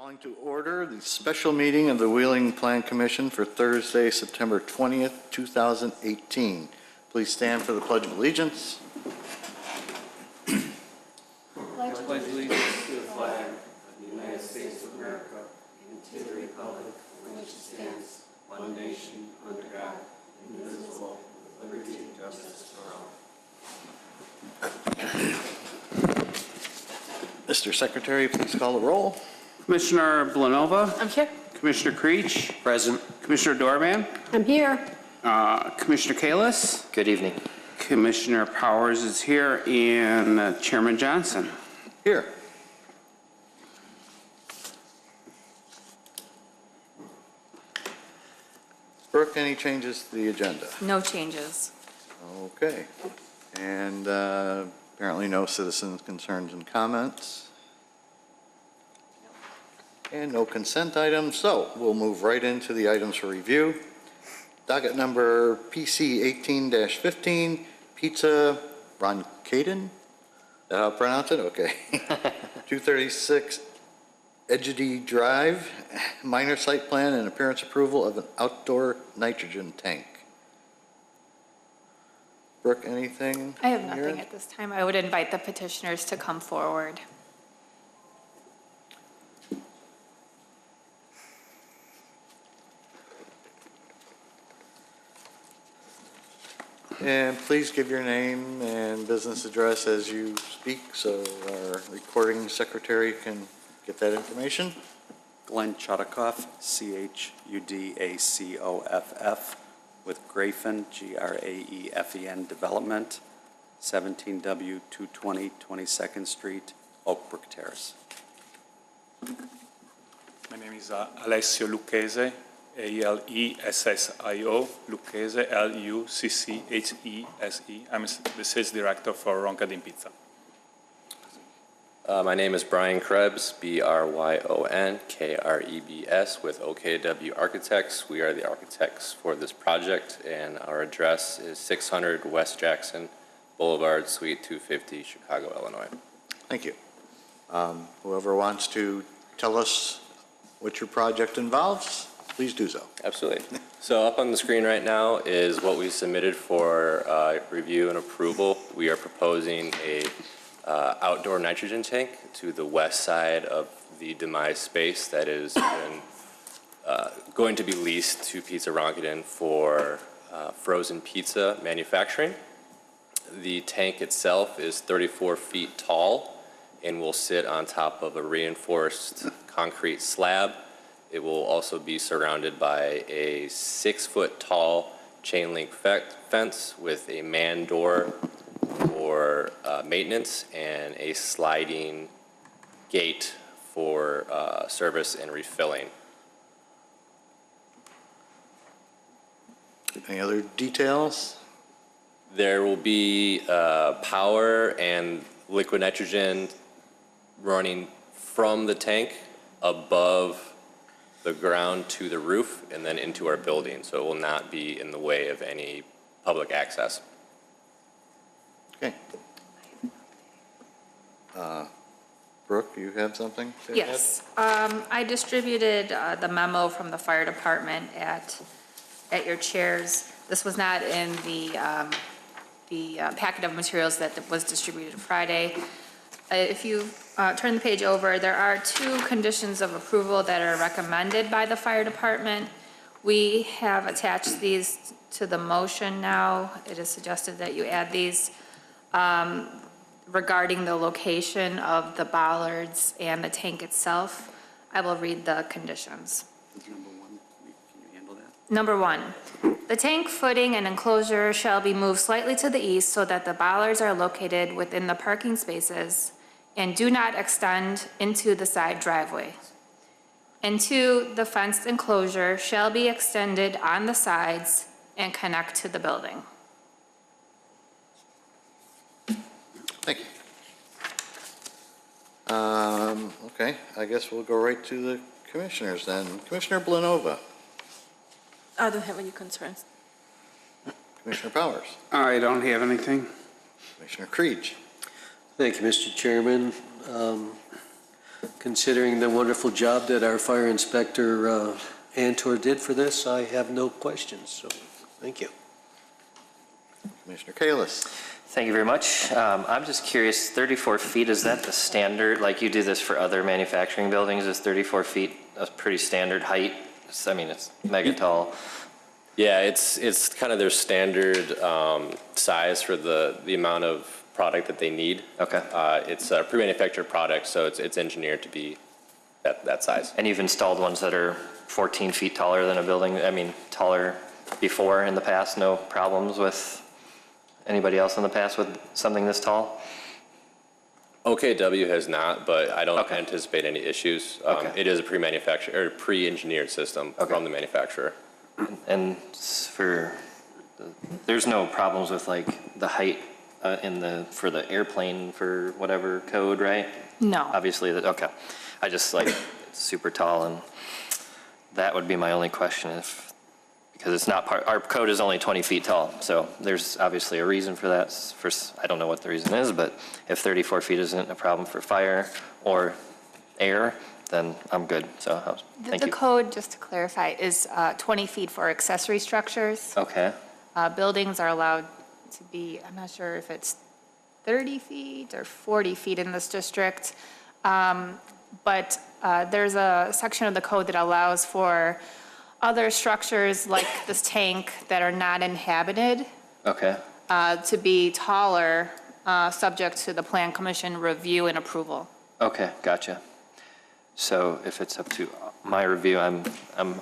Calling to order the special meeting of the Wheeling Plan Commission for Thursday, September 20th, 2018. Please stand for the Pledge of Allegiance. I pledge allegiance to the flag of the United States of America and to the republic for which it stands, one nation, under God, indivisible, with liberty and justice for all. Mr. Secretary, please call the roll. Commissioner Blanova? I'm here. Commissioner Creech? Present. Commissioner Dorman? I'm here. Commissioner Kalis? Good evening. Commissioner Powers is here, and Chairman Johnson. Here. Brooke, any changes to the agenda? No changes. Okay. And apparently no citizens' concerns and comments. And no consent items, so we'll move right into the items for review. Docket number PC 18-15, Pizza Roncadin. Is that how I pronounce it? Okay. 236 Egidi Drive, minor site plan and appearance approval of an outdoor nitrogen tank. Brooke, anything? I have on your nothing end? at this time. I would invite the petitioners to come forward. And please give your name and business address as you speak so our recording secretary can get that information. Glenn Chudakoff, Chudakoff, with Grafen, Graefen Development, 17W220 22nd Street, Oak Brook Terrace. My name is Alessio Lucchese, Alessio Lucchese, Lucchese. I'm the sales director for Roncadin Pizza. My name is Brian Krebs, BryonKrebs, with OKW Architects. We are the architects for this project, and our address is 600 West Jackson Boulevard, Suite 250, Chicago, Illinois. Thank you. Whoever wants to tell us what your project involves, please do so. Absolutely. So up on the screen right now is what we submitted for review and approval. We are proposing a outdoor nitrogen tank to the west side of the demise space that is going to be leased to Pizza Roncadin for frozen pizza manufacturing. The tank itself is 34 feet tall and will sit on top of a reinforced concrete slab. It will also be surrounded by a 6-foot tall chain link fence with a man door for maintenance and a sliding gate for service and refilling. Any other details? There will be power and liquid nitrogen running from the tank above the ground to the roof and then into our building, so it will not be in the way of any public access. Okay. Brooke, you have something to add? Yes. I distributed the memo from the fire department at your chairs. This was not in the packet of materials that was distributed Friday. If you turn the page over, there are 2 conditions of approval that are recommended by the fire department. We have attached these to the motion now. It is suggested that you add these regarding the location of the bollards and the tank itself. I will read the conditions. Number 1, can you handle that? Number 1, the tank footing and enclosure shall be moved slightly to the east so that the bollards are located within the parking spaces and do not extend into the side driveway. And 2, the fenced enclosure shall be extended on the sides and connect to the building. Thank you. Okay, I guess we'll go right to the commissioners then. Commissioner Blanova. I don't have any concerns. Commissioner Powers. I don't have anything. Commissioner Creech. Thank you, Mr. Chairman. Considering the wonderful job that our fire inspector, Antor, did for this, I have no questions, so thank you. Commissioner Kalis. Thank you very much. I'm just curious, 34 feet, is that the standard? Like you do this for other manufacturing buildings, is 34 feet a pretty standard height? I mean, it's mega tall. Yeah, it's kind of their standard size for the amount of product that they need. Okay. It's a pre-manufactured product, so it's engineered to be that size. And you've installed ones that are 14 feet taller than a building, I mean, taller before in the past, no problems with anybody else in the past with something this tall? OKW has not, but I don't Okay. anticipate any issues. Okay. It is a pre-manufactured or pre-engineered system Okay. from the manufacturer. And there's no problems with like the height for the airplane for whatever code, right? No. Obviously, okay. I just like, it's super tall, and that would be my only question because it's not our code is only 20 feet tall, so there's obviously a reason for that. I don't know what the reason is, but if 34 feet isn't a problem for fire or air, then I'm good, so thank The you. code, just to clarify, is 20 feet for accessory structures. Okay, Buildings are allowed to be, I'm not sure if it's 30 feet or 40 feet in this district. But there's a section of the code that allows for other structures like this tank that are not inhabited okay, to be taller, subject to the Plan Commission review and approval. okay, gotcha. So if it's up to my review, I'm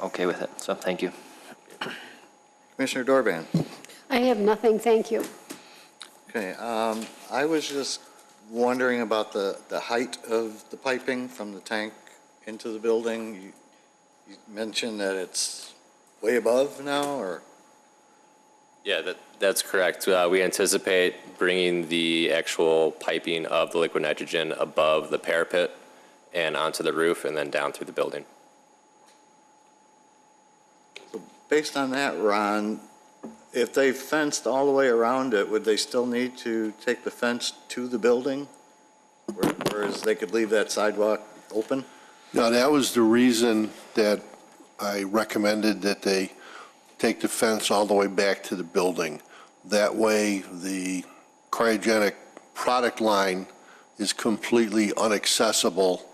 okay with it, so thank you. Commissioner Dorban. I have nothing, thank you. Okay, I was just wondering about the height of the piping from the tank into the building. You mentioned that it's way above now, or? Yeah, that's correct. We anticipate bringing the actual piping of the liquid nitrogen above the parapet and onto the roof and then down through the building. So based on that, Ron, if they fenced all the way around it, would they still need to take the fence to the building? Whereas they could leave that sidewalk open? No, that was the reason that I recommended that they take the fence all the way back to the building. That way, the cryogenic product line is completely inaccessible,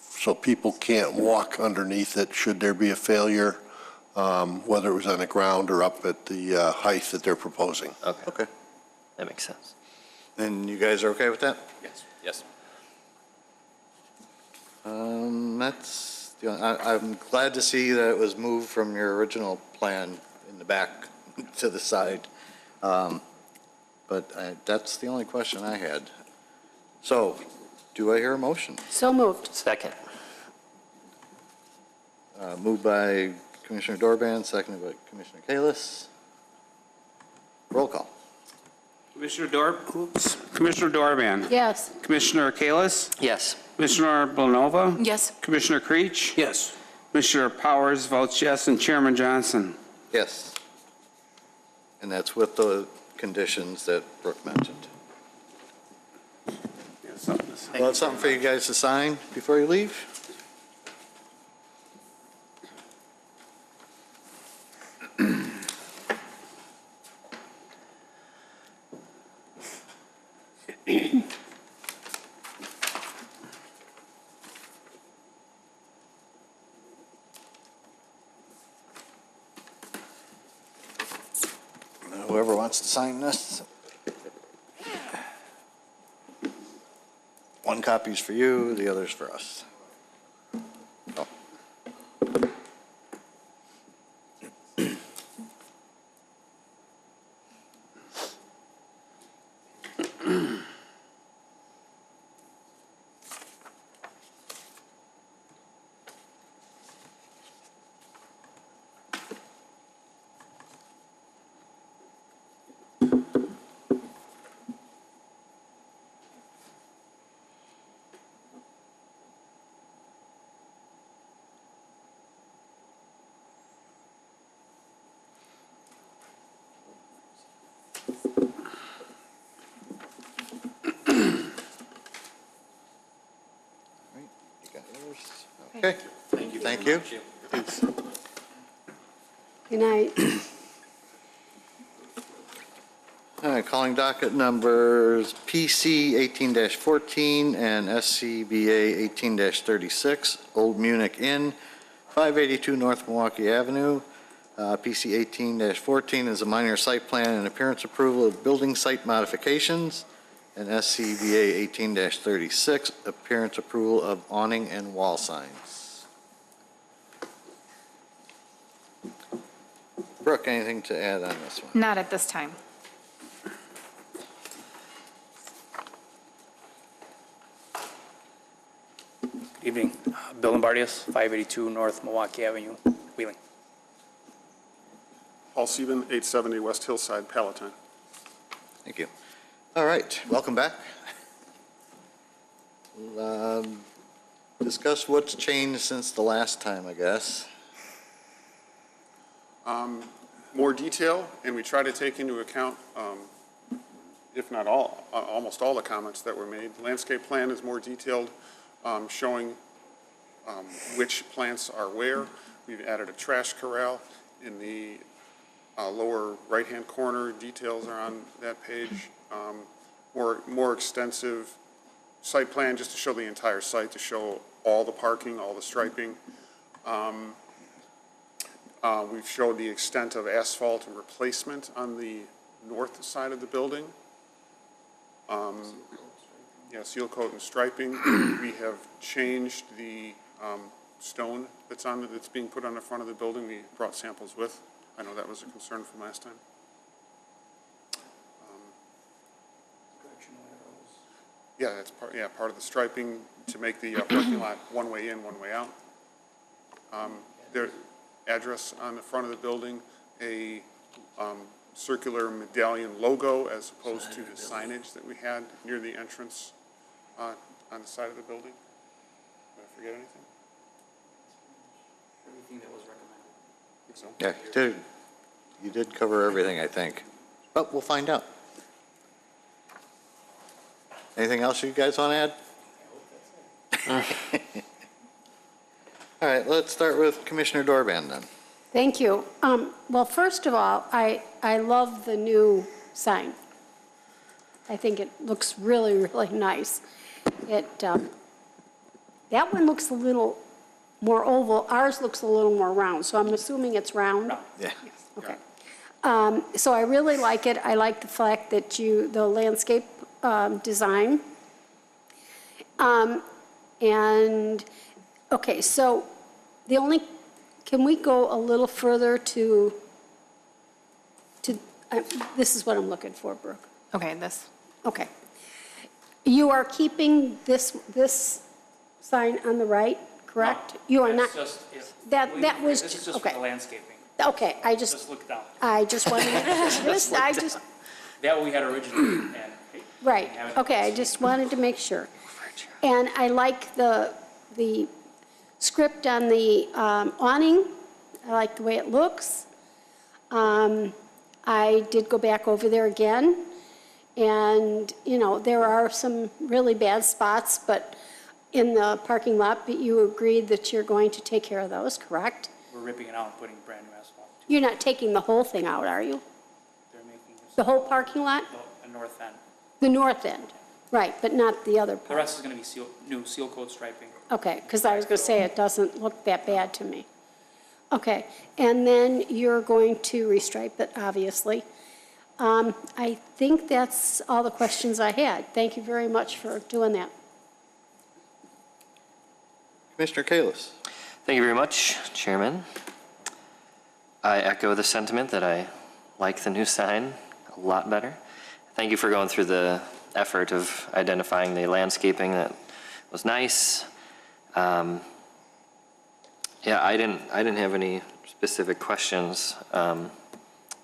so people can't walk underneath it should there be a failure, whether it was on the ground or up at the height that they're proposing. Okay, Okay. that makes sense. And you guys are okay with that? Yes. Yes. I'm glad to see that it was moved from your original plan in the back to the side. But that's the only question I had. So, do I hear a motion? So moved. Second. Moved by Commissioner Dorban, seconded by Commissioner Kalis. Roll call. Commissioner Dorban. Yes. Commissioner Kalis. Yes. Commissioner Blanova. Yes. Commissioner Creech. Yes. Commissioner Powers votes yes, and Chairman Johnson. Yes. And that's with the conditions that Brooke mentioned. Well, that's something for you guys to sign before you leave? Whoever wants to sign this. One copy's for you, the other's for us. Oh. Okay, thank you. Good night. All right, calling docket numbers PC 18-14 and SCBA 18-36, Old Munich Inn, 582 North Milwaukee Avenue. PC 18-14 is a minor site plan and appearance approval of building site modifications, and SCBA 18-36, appearance approval of awning and wall signs. Brooke, anything to add on this one? Not at this time. Evening. Bill Lombardius, 582 North Milwaukee Avenue, Wheeling. Paul Sieben, 870 West Hillside, Palatine. Thank you. All right, welcome back. Discuss what's changed since the last time, I guess. More detail, and we try to take into account, if not all, almost all the comments that were made. The landscape plan is more detailed, showing which plants are where. We've added a trash corral in the lower right-hand corner. Details are on that page. More extensive site plan just to show the entire site, to show all the parking, all the striping. We've showed the extent of asphalt and replacement on the north side of the building. Yeah, seal coat and striping. We have changed the stone that's being put on the front of the building. We brought samples with. I know that was a concern from last time. Yeah, that's part of the striping to make the parking lot one way in, one way out. Their address on the front of the building, a circular medallion logo as opposed to the signage that we had near the entrance on the side of the building. Did I forget anything? Everything that was recommended. I think so. Yeah, you did cover everything, I think, but we'll find out. Anything else you guys want to add? All right, let's start with Commissioner Dorban then. Thank you. Well, first of all, I love the new sign. I think it looks really, really nice. That one looks a little more oval. Ours looks a little more round, so I'm assuming it's round? Yeah. Okay. So I really like it. I like the fact that the landscape design. And, okay, so can we go a little further to this is what I'm looking for, Brooke. Okay, this. Okay. You are keeping this sign on the right, correct? You are not, that was, This is just okay. for the landscaping. Okay, Just look down. I just wanted to, That we had originally, and hey, right, have it. okay, I just wanted to make sure. And I like the script on the awning. I like the way it looks. I did go back over there again, and, there are some really bad spots, but in the parking lot, but you agreed that you're going to take care of those, correct? We're ripping it out and putting brand new asphalt. You're not taking the whole thing out, are you? They're making this The whole parking lot? the north end. The north end, right, but not the other The part? rest is going to be new seal coat striping. Okay, because I was going to say it doesn't look that bad to me. Okay, and then you're going to restripe it, obviously. I think that's all the questions I had. Thank you very much for doing that. Commissioner Kalis. Thank you very much, Chairman. I echo the sentiment that I like the new sign a lot better. Thank you for going through the effort of identifying the landscaping. That was nice. Yeah, I didn't have any specific questions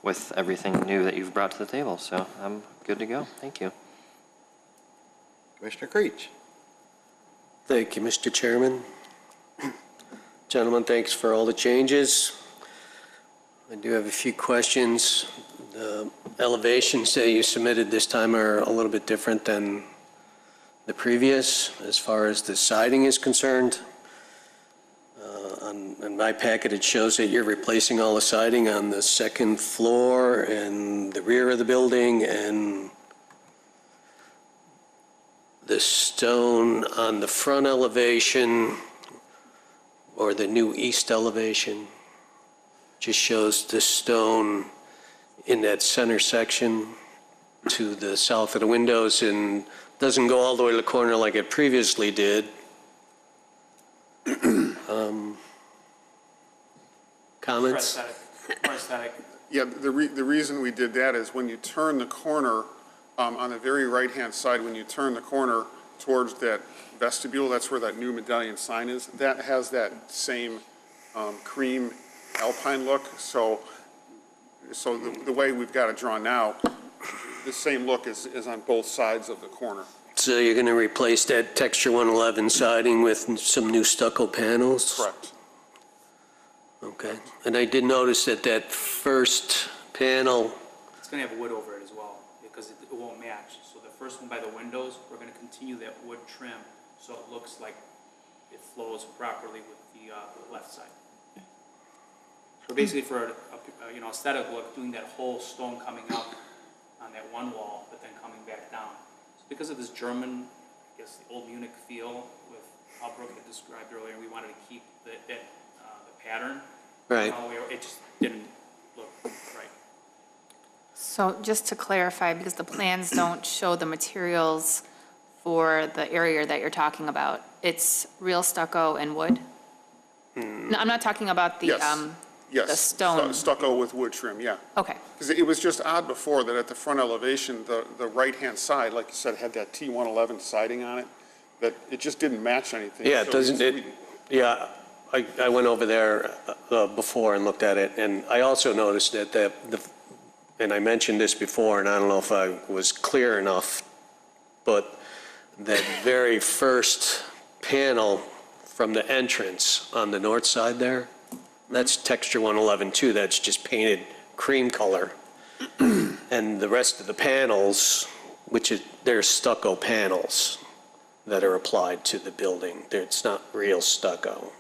with everything new that you've brought to the table, so I'm good to go. Thank you. Commissioner Creech. Thank you, Mr. Chairman. Gentlemen, thanks for all the changes. I do have a few questions. The elevations that you submitted this time are a little bit different than the previous as far as the siding is concerned. in my packet, it shows that you're replacing all the siding on the second floor and the rear of the building, and the stone on the front elevation, or the new east elevation, just shows the stone in that center section to the south of the windows and doesn't go all the way to the corner like it previously did. Comments? For aesthetic. Yeah, the reason we did that is when you turn the corner, on the very right-hand side, when you turn the corner towards that vestibule, that's where that new medallion sign is, that has that same cream alpine look. So the way we've got it drawn now, the same look is on both sides of the corner. So you're going to replace that texture 111 siding with some new stucco panels? Correct. Okay. And I did notice that that first panel, It's going to have wood over it as well, because it won't match. So the first one by the windows, we're going to continue that wood trim, so it looks like it flows properly with the left side. So basically for a aesthetic look, doing that whole stone coming up on that one wall, but then coming back down. So because of this German, I guess, the old Munich feel with how Brooke had described earlier, we wanted to keep the pattern. right? It just didn't look right. So just to clarify, because the plans don't show the materials for the area that you're talking about, it's real stucco and wood? No, I'm not talking about the, Yes. Yes. the stone. Stucco with wood trim, yeah. Okay, Because it was just odd before that at the front elevation, the right-hand side, like you said, had that T111 siding on it, that it just didn't match anything. Yeah, So doesn't it? Yeah, I went over there before and looked at it, and I also noticed that and I mentioned this before, and I don't know if I was clear enough, but that very first panel from the entrance on the north side there, that's texture 111 too, that's just painted cream color. And the rest of the panels, they're stucco panels that are applied to the building. It's not real stucco.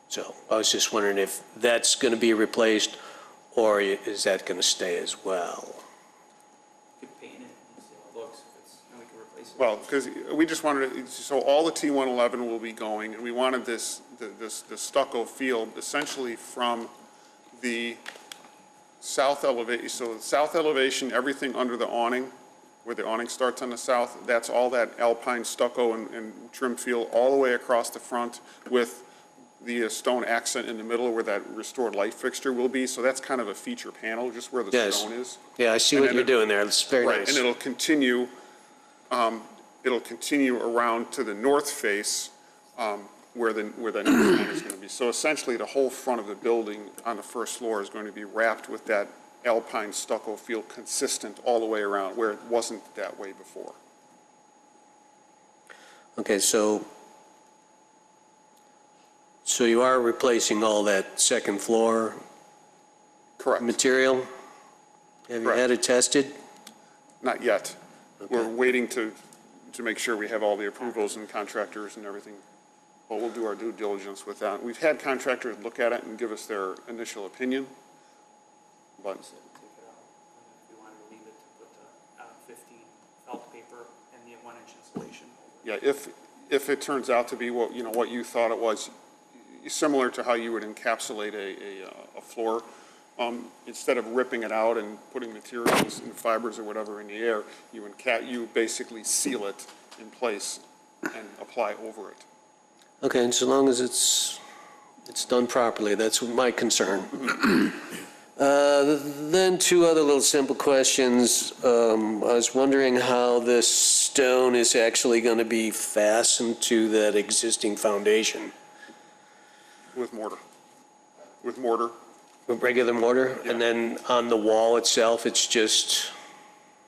So I was just wondering if that's going to be replaced, or is that going to stay as well? You could paint it and see how it looks, and we can replace it. Well, because we just wanted, so all the T111 will be going, and we wanted the stucco feel essentially from the south elevation. So the south elevation, everything under the awning, where the awning starts on the south, that's all that alpine stucco and trim feel all the way across the front with the stone accent in the middle where that restored light fixture will be. So that's kind of a feature panel, just where the Yes. stone is. Yeah, I see And what then you're doing there. It's very Right, nice. and it'll continue around to the north face where the new stone is going to be. So essentially, the whole front of the building on the first floor is going to be wrapped with that alpine stucco feel consistent all the way around, where it wasn't that way before. Okay, so you are replacing all that second floor Correct. material? Have you Correct. had it tested? Not yet. Okay. We're waiting to make sure we have all the approvals and contractors and everything. But we'll do our due diligence with that. We've had contractors look at it and give us their initial opinion, but We said take it out, and if we wanted to leave it, to put the 15 felt paper and the 1-inch insulation. yeah, if it turns out to be what you thought it was, similar to how you would encapsulate a floor, instead of ripping it out and putting materials and fibers or whatever in the air, you basically seal it in place and apply over it. Okay, and so long as it's done properly, that's my concern. Then two other little simple questions. I was wondering how this stone is actually going to be fastened to that existing foundation. With mortar. With mortar. With regular mortar? Yeah. And then on the wall itself, it's just,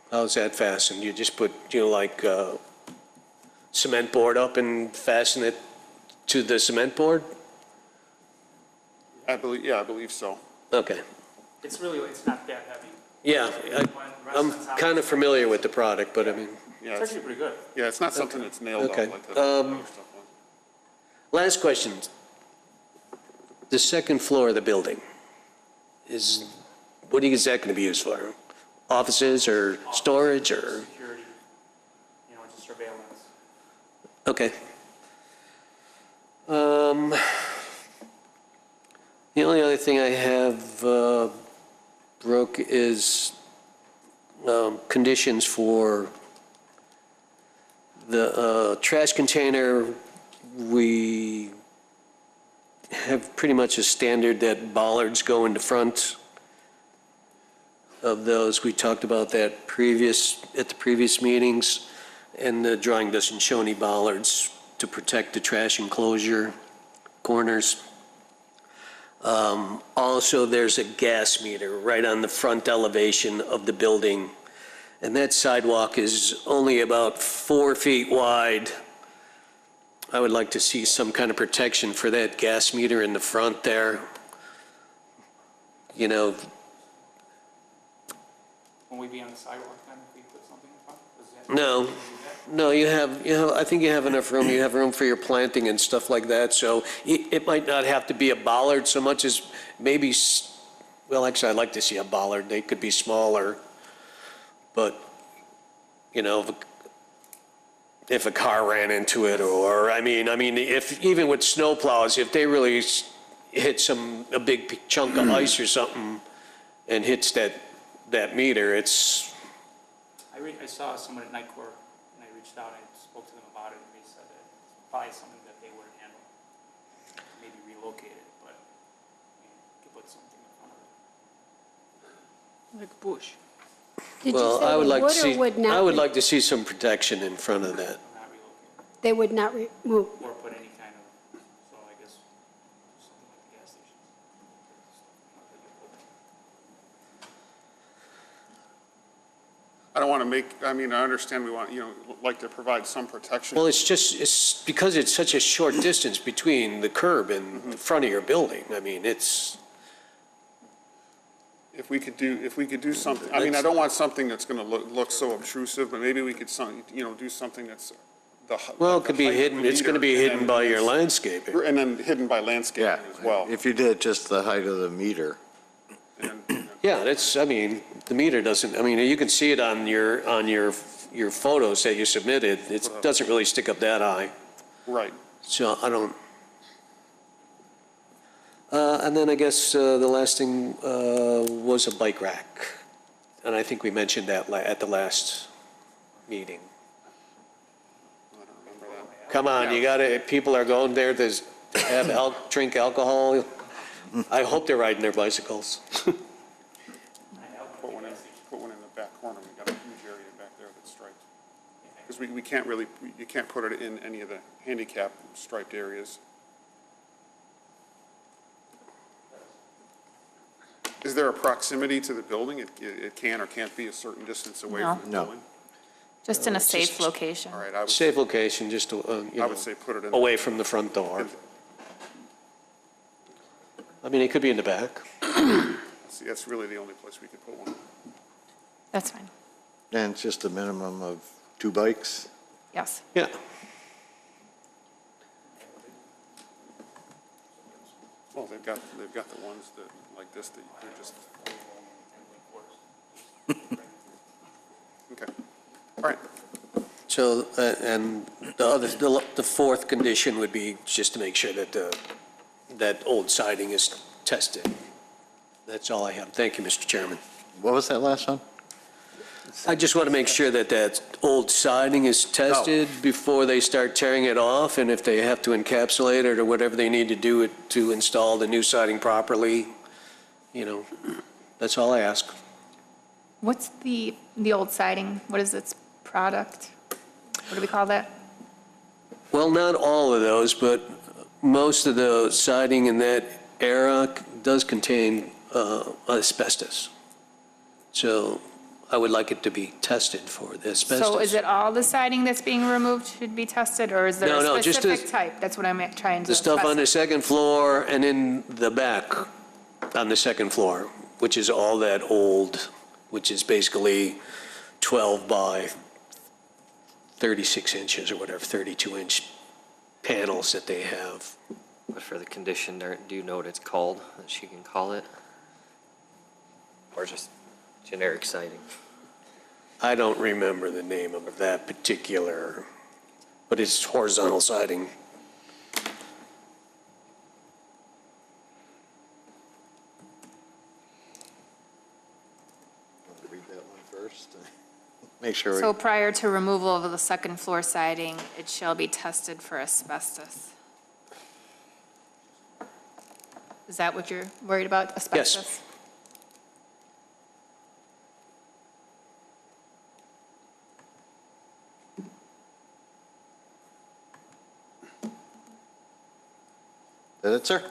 how's that fastened? You just put, like cement board up and fasten it to the cement board? I believe so. Okay. It's not that heavy. Yeah, I'm kind of familiar with the product, but I mean, Yeah, It's actually pretty good. yeah, it's not something that's nailed Okay. up like the other stuff was. last question. the second floor of the building what is that going to be used for? Offices or storage or? Security, just surveillance. Okay. The only other thing I have, Brooke, is conditions for the trash container. We have pretty much a standard that bollards go in the front of those. We talked about that at the previous meetings, and the drawing doesn't show any bollards to protect the trash enclosure corners. Also, there's a gas meter right on the front elevation of the building, and that sidewalk is only about 4 feet wide. I would like to see some kind of protection for that gas meter in the front there. When we be on the sidewalk, then, if we put something in front? No, you have, I think you have enough room. You have room for your planting and stuff like that. So it might not have to be a bollard so much as maybe, well, actually, I'd like to see a bollard. They could be smaller. But, if a car ran into it, or, I mean, if, even with snow plows, if they really hit a big chunk of ice or something and hits that meter, it's, I saw someone at Night Court, and I reached out, and I spoke to them about it, and they said that it's probably something that they wouldn't handle. Maybe relocate it, but could put something in front of it. Like bush. Did you well, say I would they like to would see, or would not? I would like to see some protection in front of that. Not relocate, They would not remove. or put any kind of, so I guess, something like the gas stations. I don't want to make, I understand we want, like to provide some protection. Well, it's because it's such a short distance between the curb and the front of your building. I mean, it's, If we could do something, I don't want something that's going to look so obtrusive, but maybe we could, do something that's well, it could be hidden, it's going to be hidden by your landscaping. And then hidden by landscaping Yeah, as well. if you did just the height of the meter. Yeah, the meter doesn't, you can see it on your photos that you submitted. It doesn't really stick up that high. Right. So I don't. And then I guess the last thing was a bike rack. And I think we mentioned that at the last meeting. Come on, you gotta, people are going there to drink alcohol. I hope they're riding their bicycles. Put one in the back corner. We got a huge area back there that's striped. Because we can't really, you can't put it in any of the handicap striped areas. Is there a proximity to the building? It can or can't be a certain distance away No. from the No. building? Just in a safe location. All right, Safe location, just to, I would say put it in. away from the front door. It could be in the back. See, that's really the only place we could put one. That's fine. And it's just a minimum of 2 bikes. Yes. Yeah. Well, they've got the ones that, like this, that they're just. Okay, all right. So, and the fourth condition would be just to make sure that that old siding is tested. That's all I have. Thank you, Mr. Chairman. What was that last one? I just want to make sure that that old siding is tested before they start tearing it off, and if they have to encapsulate it or whatever they need to do to install the new siding properly, that's all I ask. What's the old siding? What is its product? What do we call that? Well, not all of those, but most of the siding in that era does contain asbestos. So I would like it to be tested for the asbestos. So is it all the siding that's being removed should be tested, or is there No, a just specific type? That's what I'm trying to The stuff on the specify. second floor and in the back on the second floor, which is all that old, which is basically 12 by 36 inches or whatever, 32-inch panels that they have. But for the condition, do you know what it's called, that she can call it? Or just generic siding? I don't remember the name of that particular, but it's horizontal siding. Read that one first. Make sure. So prior to removal of the second floor siding, it shall be tested for asbestos. Is that what you're worried about, asbestos? That it, sir?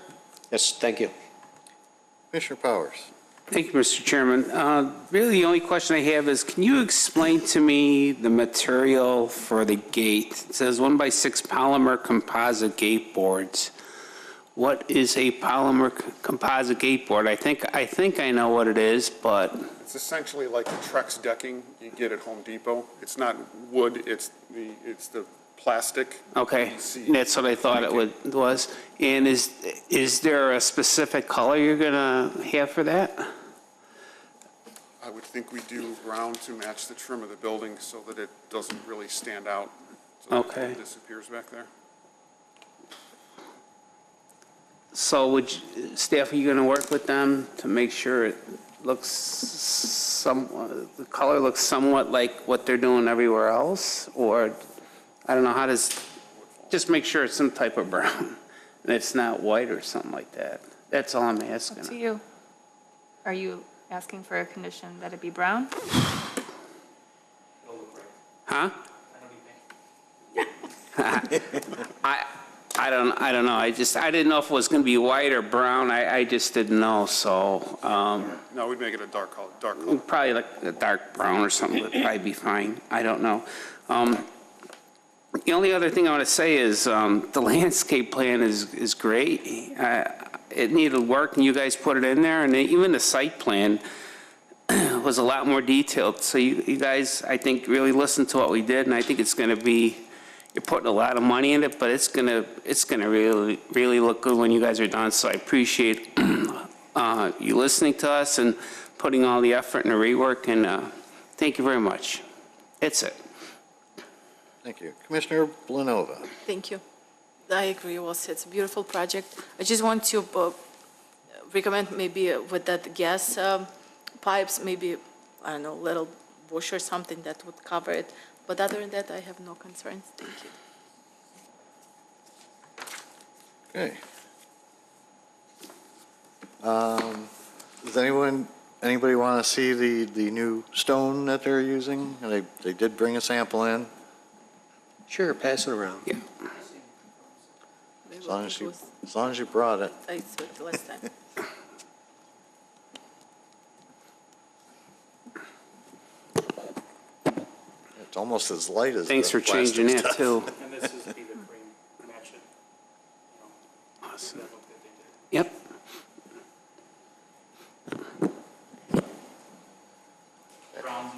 Yes, thank you. Commissioner Powers? Thank you, Mr. Chairman. Really, the only question I have is, can you explain to me the material for the gate? It says 1x6 polymer composite gate boards. What is a polymer composite gate board? I think I know what it is, but It's essentially like the Trex decking you get at Home Depot. It's not wood, it's the plastic. okay, PVC. that's what I thought it was. And is there a specific color you're gonna have for that? I would think we do brown to match the trim of the building so that it doesn't really stand out. So that Okay. it disappears back there. So staff, are you gonna work with them to make sure it looks the color looks somewhat like what they're doing everywhere else? Or, I don't know, just make sure it's some type of brown, and it's not white or something like that. That's all I'm Up to asking. you. Are you asking for a condition that it be brown? Huh? I don't know. I didn't know if it was gonna be white or brown. I just didn't know, so, No, we'd make it a dark color. probably like a dark brown or something would probably be fine. I don't know. The only other thing I want to say is the landscape plan is great. It needed work, and you guys put it in there, and even the site plan was a lot more detailed. So you guys, I think, really listened to what we did, and I think it's going to be, you're putting a lot of money in it, but it's going to really look good when you guys are done. So I appreciate you listening to us and putting all the effort and the rework, and thank you very much. That's it. Thank you. Commissioner Blanova? Thank you. I agree, it's a beautiful project. I just want to recommend maybe with that gas pipes, maybe, I don't know, little bush or something that would cover it. But other than that, I have no concerns. Thank you. Okay. Does anybody want to see the new stone that they're using? They did bring a sample in. Sure, pass it around. Yeah. As long as you brought it. I saw it last time. It's almost as light as Thanks the for changing plastic that, stuff. too. And this is Beaver Cream, match it. Awesome. That look that they did. Yep. Browns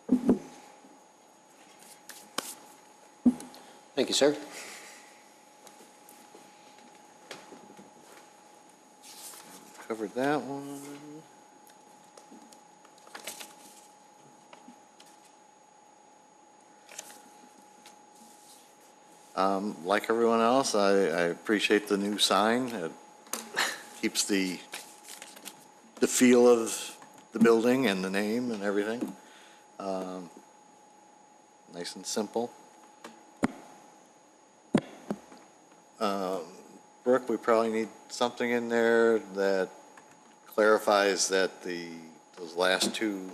and greens. Thank you, sir. Covered that one. Like everyone else, I appreciate the new sign. It keeps the feel of the building and the name and everything. Nice and simple. Brooke, we probably need something in there that clarifies that those last two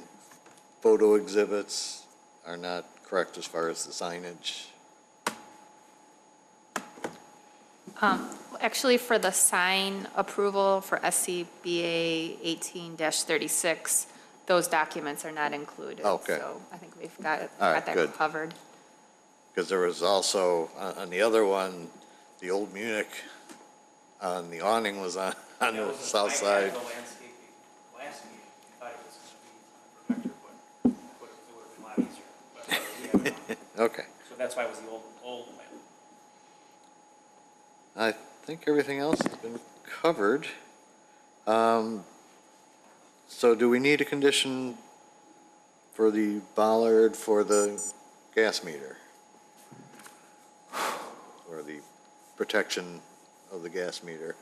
photo exhibits are not correct as far as the signage. Actually, for the sign approval for SCBA 18-36, those documents are not included. Okay. So I think we've got All right, that good. covered. Because there was also, on the other one, the old Munich, on the awning was on the south side. I had the landscaping last meeting, I thought it was going to be on the projector, but it would have been a lot easier. But we have it now. Okay. So that's why it was the old plan. I think everything else has been covered. So do we need a condition for the bollard for the gas meter? Or the protection of the gas meter?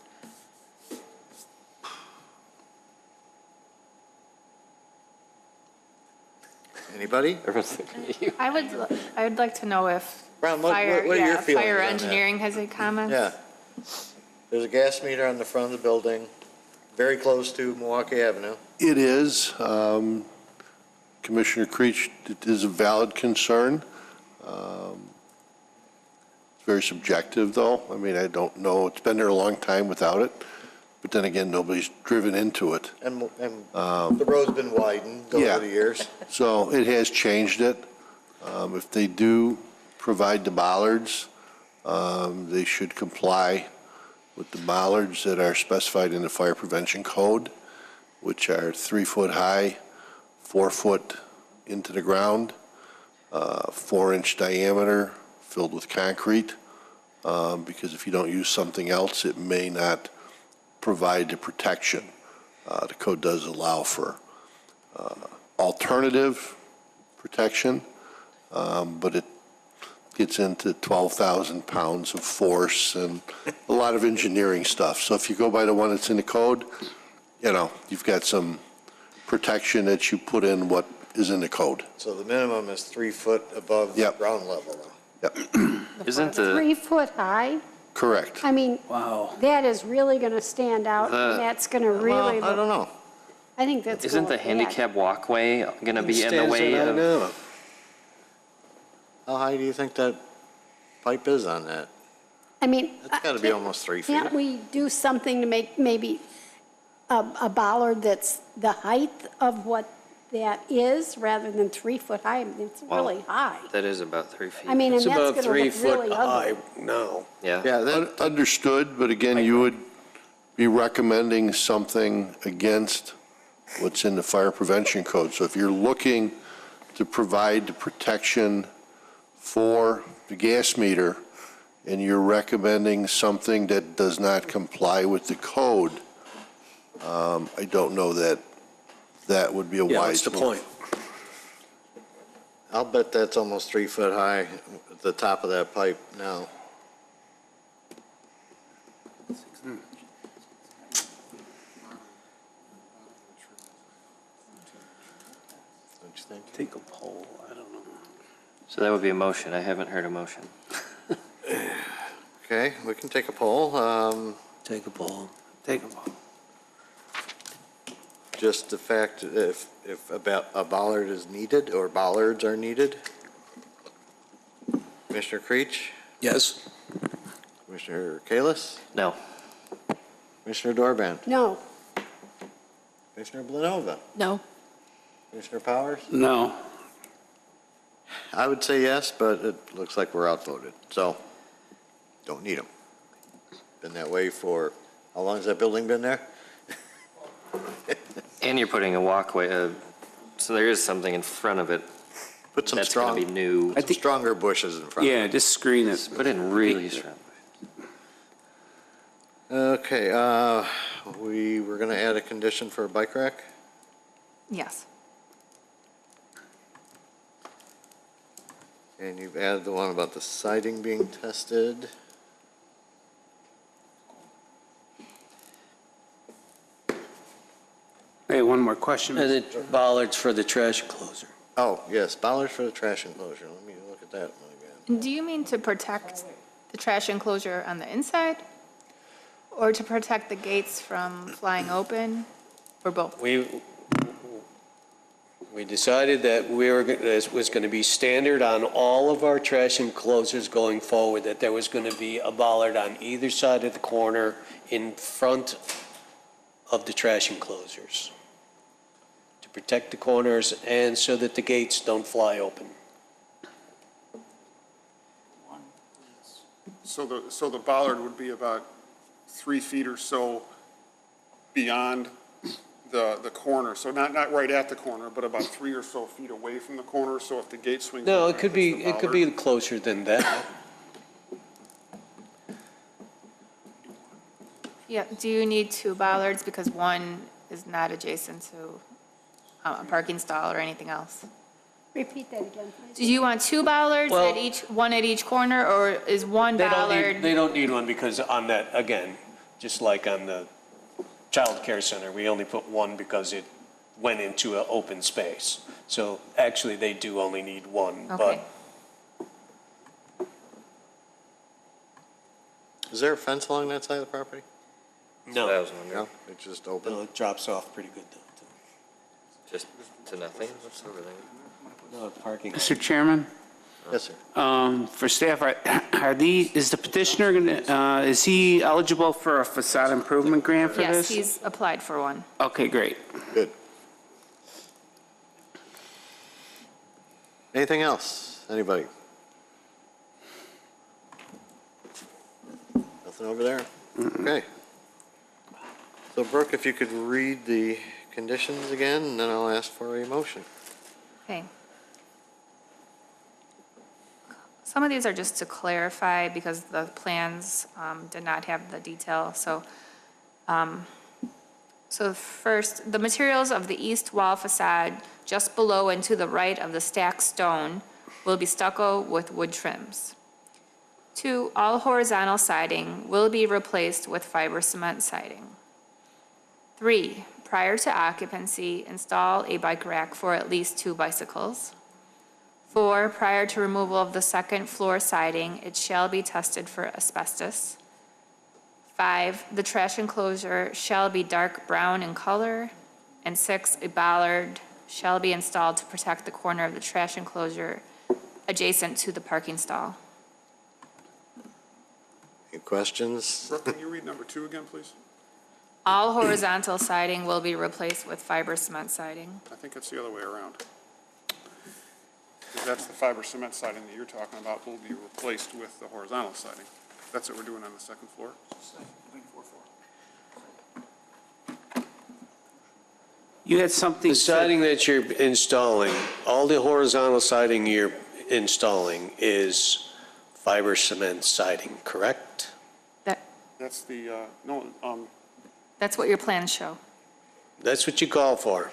Anybody? I would like to know if Brown, what fire, are your yeah, feelings fire on that? engineering has any comments? Yeah. There's a gas meter on the front of the building, very close to Milwaukee Avenue. It is, Commissioner Creech, it is a valid concern. It's very subjective, though. I mean, I don't know, it's been there a long time without it, but then again, nobody's driven into it. And the road's been widened Yeah. over the years. So it has changed it. If they do provide the bollards, they should comply with the bollards that are specified in the fire prevention code, which are 3 foot high, 4 foot into the ground, 4-inch diameter, filled with concrete, because if you don't use something else, it may not provide the protection. The code does allow for alternative protection, but it gets into 12,000 pounds of force and a lot of engineering stuff. So if you go by the one that's in the code, you know, you've got some protection that you put in what is in the code. So the minimum is 3 foot above Yep. ground level. Yep, Isn't the, 3 foot high? correct. I mean, Wow. that is really going to stand out, The- and that's going to Well, really I look, don't know. I think that's going isn't to the look bad. handicap walkway going to be in the Stands way right of? now. How high do you think that pipe is on that? I mean. That's got to be almost 3 feet. Can't we do something to make maybe a bollard that's the height of what that is, rather than 3 foot high? I mean, it's Well, really high. That is about 3 feet. I mean, and It's that's about going to 3 look foot really high ugly. now. Yeah. Yeah, that, Understood, but again, you would be recommending something against what's in the fire prevention code. So if you're looking to provide the protection for the gas meter, and you're recommending something that does not comply with the code, I don't know that that would be a Yeah, wise what's the move. point? I'll bet that's almost 3 foot high at the top of that pipe now. Don't you think? Take a poll, I don't know. So that would be a motion. I haven't heard a motion. Okay, we can take a poll. Take a poll. Take them all. Just the fact if about a bollard is needed or bollards are needed. Commissioner Creech, Yes? Commissioner Kalis, No. Commissioner Dorban, No, Commissioner Blanova, No. Commissioner Powers. No. I would say yes, but it looks like we're outvoted, so don't need them. Been that way for, how long has that building been there? And you're putting a walkway, so there is something in front of it Put some that's going to strong, be new. some stronger bushes in front of Yeah, it. just screen it. Put in really strong. Okay, we were gonna add a condition for a bike rack? Yes. And you've added the one about the siding being tested. Hey, one more question. And the bollards for the trash enclosure. Oh, yes, bollards for the trash enclosure. Let me look at that one again. Do you mean to protect the trash enclosure on the inside? Or to protect the gates from flying open, or both? We decided that this was going to be standard on all of our trash enclosures going forward, that there was going to be a bollard on either side of the corner in front of the trash enclosures to protect the corners and so that the gates don't fly open. So the bollard would be about 3 feet or so beyond the corner, so not right at the corner, but about 3 or so feet away from the corner, so if the gate swings. No, open, it could hits be, the it could bollard. be closer than that. Yeah, do you need 2 bollards because one is not adjacent to a parking stall or anything else? Repeat that again, please. Do you want 2 bollards Well- at one at each corner, or is one bollard? They don't need one because on that, again, just like on the child care center, we only put one because it went into an open space. So actually, they do only need one, Okay. but Is there a fence along that side of the property? That no, was wondering. No, it's just open. no, it drops off pretty good though. Just to nothing? What's over there? No, parking. Mr. Chairman, Yes, sir. for staff, is the petitioner gonna, is he eligible for a facade improvement grant for Yes, this? he's applied for one. Okay, great. Good. Anything else? Anybody? Nothing over there? Okay. So Brooke, if you could read the conditions again, and then I'll ask for a motion. Okay. Some of these are just to clarify because the plans did not have the detail. So first, the materials of the east wall facade just below and to the right of the stacked stone will be stucco with wood trims. 2, all horizontal siding will be replaced with fiber cement siding. 3, prior to occupancy, install a bike rack for at least 2 bicycles. 4, prior to removal of the second floor siding, it shall be tested for asbestos. 5, the trash enclosure shall be dark brown in color. And 6, a bollard shall be installed to protect the corner of the trash enclosure adjacent to the parking stall. Any questions? Brooke, can you read number 2 again, please? All horizontal siding will be replaced with fiber cement siding. I think it's the other way around. 'Cause that's the fiber cement siding that you're talking about will be replaced with the horizontal siding. That's what we're doing on the second floor? You had something. The siding that you're installing, all the horizontal siding you're installing is fiber cement siding, correct? That's the, That's what your plans show. That's what you call for.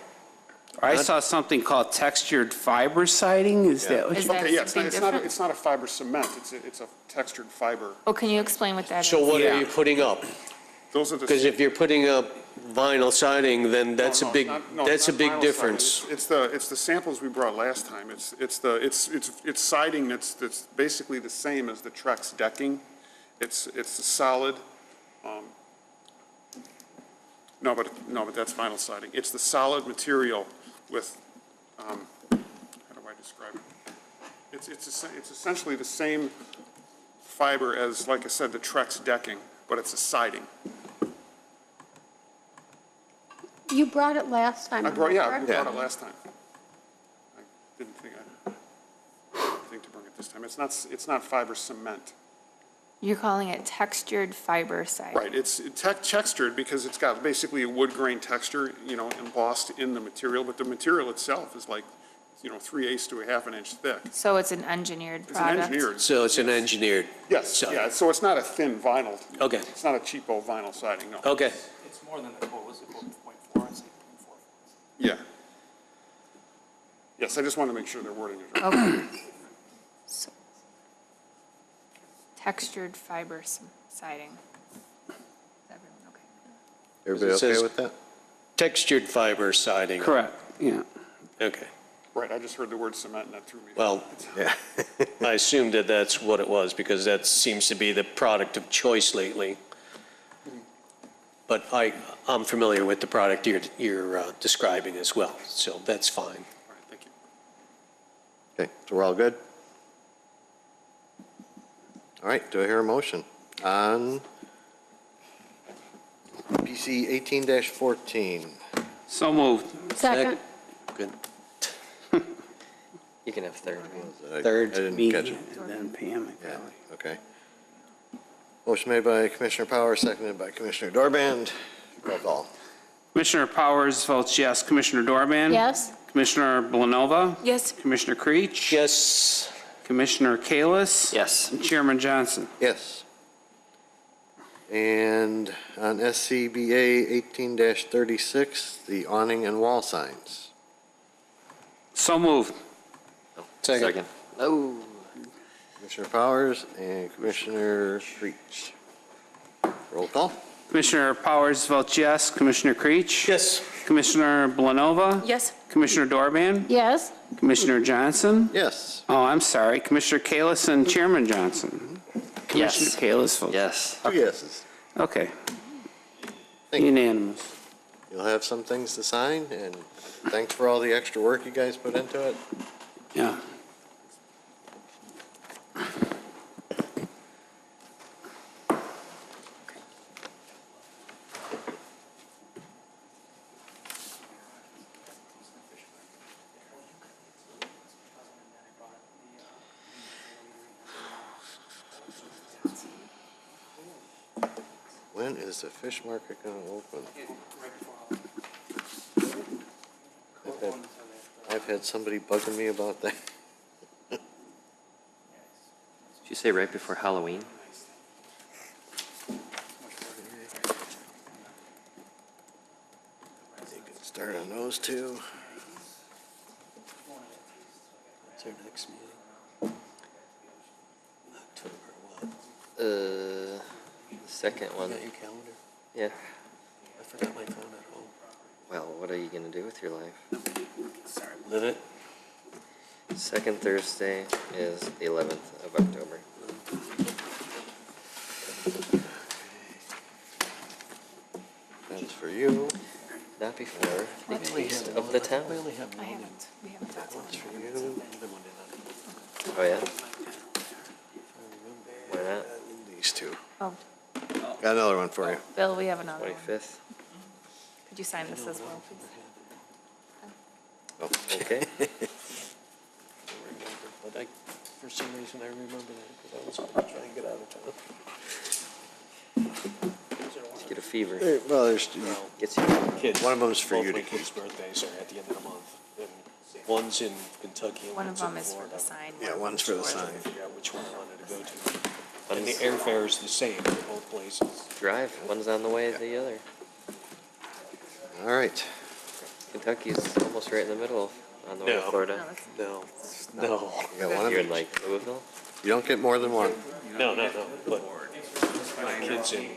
I saw something called textured fiber siding, is that what Is you? that okay, yeah, something it's not different? a fiber cement, it's a textured fiber. Oh, can you explain what that is? So what are Yeah. you putting up? Those are the. Because if you're putting up vinyl siding, then that's a No, big, it's not- that's a it's not big vinyl difference. siding. It's the samples we brought last time. It's siding that's basically the same as the Trex decking. It's a solid, no, but that's vinyl siding. It's the solid material with, how do I describe it? It's essentially the same fiber as, like I said, the Trex decking, but it's a siding. You brought it last time. I brought it remember? last time. I didn't think to bring it this time. It's not fiber cement. You're calling it textured fiber siding. Right, it's textured because it's got basically a wood grain texture, embossed in the material, but the material itself is like, 3/8 to a half an inch thick. So it's an engineered It's an product? engineered. So it's an engineered Yes, siding. yeah, so it's not a thin vinyl. Okay. It's not a cheapo vinyl siding, no. Okay. It's more than the quote, was it 0.4? It's 0.4. Yeah. Yes, I just want to make sure their wording is right. Okay. So- Textured fiber siding. Is everyone okay? Everybody It okay says- with that? Textured fiber siding. Correct, yeah. Okay. Right, I just heard the word cement and that threw me. Well, Yeah. I assumed that that's what it was because that seems to be the product of choice lately. But I'm familiar with the product you're describing as well, so that's fine. All right, thank you. Okay, so we're all good? All right, do I hear a motion on PC 18-14? So moved. Second. Good. You can have third. Third. I didn't Me catch it. and then Pam. Yeah, okay. Motion made by Commissioner Powers, seconded by Commissioner Dorband. Roll call. Commissioner Powers votes yes. Commissioner Dorban? Yes? Commissioner Belanova? Yes, Commissioner Creech? Yes. Commissioner Kalis? Yes. And Chairman Johnson. Yes. And on SCBA 18-36, the awning and wall signs. So moved. Second. Oh. Commissioner Powers and Commissioner Creech. Roll call. Commissioner Powers votes yes. Commissioner Creech? Yes. Commissioner Blanova? Yes. Commissioner Dorban? Yes? Commissioner Johnson? Yes. Oh, I'm sorry. Commissioner Kalis and Chairman Johnson? Yes. Commissioner Kalis votes. Yes. 2 yeses. Okay. Thank you. Unanimous. You'll have some things to sign, and thanks for all the extra work you guys put into it. Yeah. When is the fish market going to open? I've had somebody bugging me about that. Did you say right before Halloween? You can start on those two. What's our next meeting? October what? The second one. Got your calendar? Yeah. I forgot my phone at home. Well, what are you going to do with your life? Live it? Second Thursday is the 11th of October. That's for you. Not before the feast of the town. We only have I one. haven't, we haven't got to That's for you. Oh, yeah? Why not? These two. Oh, Got another one for you. Bill, we have another one. 25th? Could you sign this as well, please? Oh, Okay. But I, for some reason, I remember that because I was trying to get out of town. Let's get a fever. Well, there's, Gets you. Kids. one of them's for Both you my to keep. kids' birthdays are at the end of the month. And one's in Kentucky and One of one's in them is for Florida. the sign. Yeah, one's for the So I was sign. trying to figure out which one I wanted to go to. And the airfare is the same for both places. Drive. One's on the way to the other. All right. Kentucky's almost right in the middle on the way to No. Florida. No, no, You got one of You're in each. like Louisville? You don't get more than one. no, but my kids in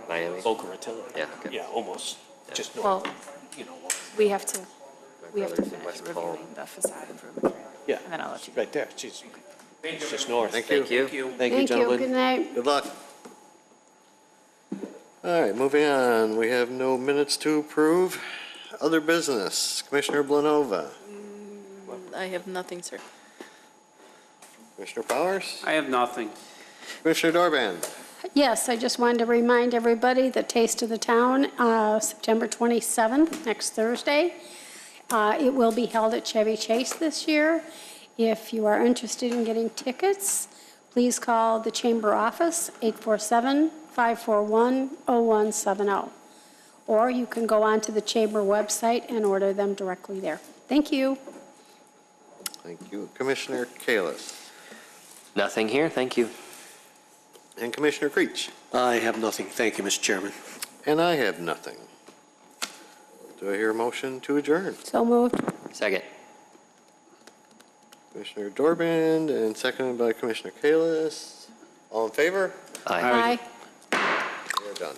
Miami? Boca Raton. Yeah, okay. Yeah, almost, just Well, north, you know, we have to My brother's in finish West Palm. reviewing the facade improvement. yeah, And then I'll let you. right there, it's just north. Thank you. Thank you. Thank you, Thank you, gentlemen. good night. Good luck. All right, moving on. We have no minutes to approve. Other business. Commissioner Blanova. I have nothing, sir. Commissioner Powers. I have nothing. Commissioner Dorban. Yes, I just wanted to remind everybody, the Taste of the Town, September 27th, next Thursday. It will be held at Chevy Chase this year. If you are interested in getting tickets, please call the Chamber office, 847-541-0170. Or you can go onto the Chamber website and order them directly there. Thank you. Thank you. Commissioner Kalis. Nothing here, thank you. And Commissioner Creech. I have nothing, thank you, Mr. Chairman. And I have nothing. Do I hear a motion to adjourn? So moved. Second. Commissioner Dorban and seconded by Commissioner Kalis. All in favor? Aye. Aye. We are done.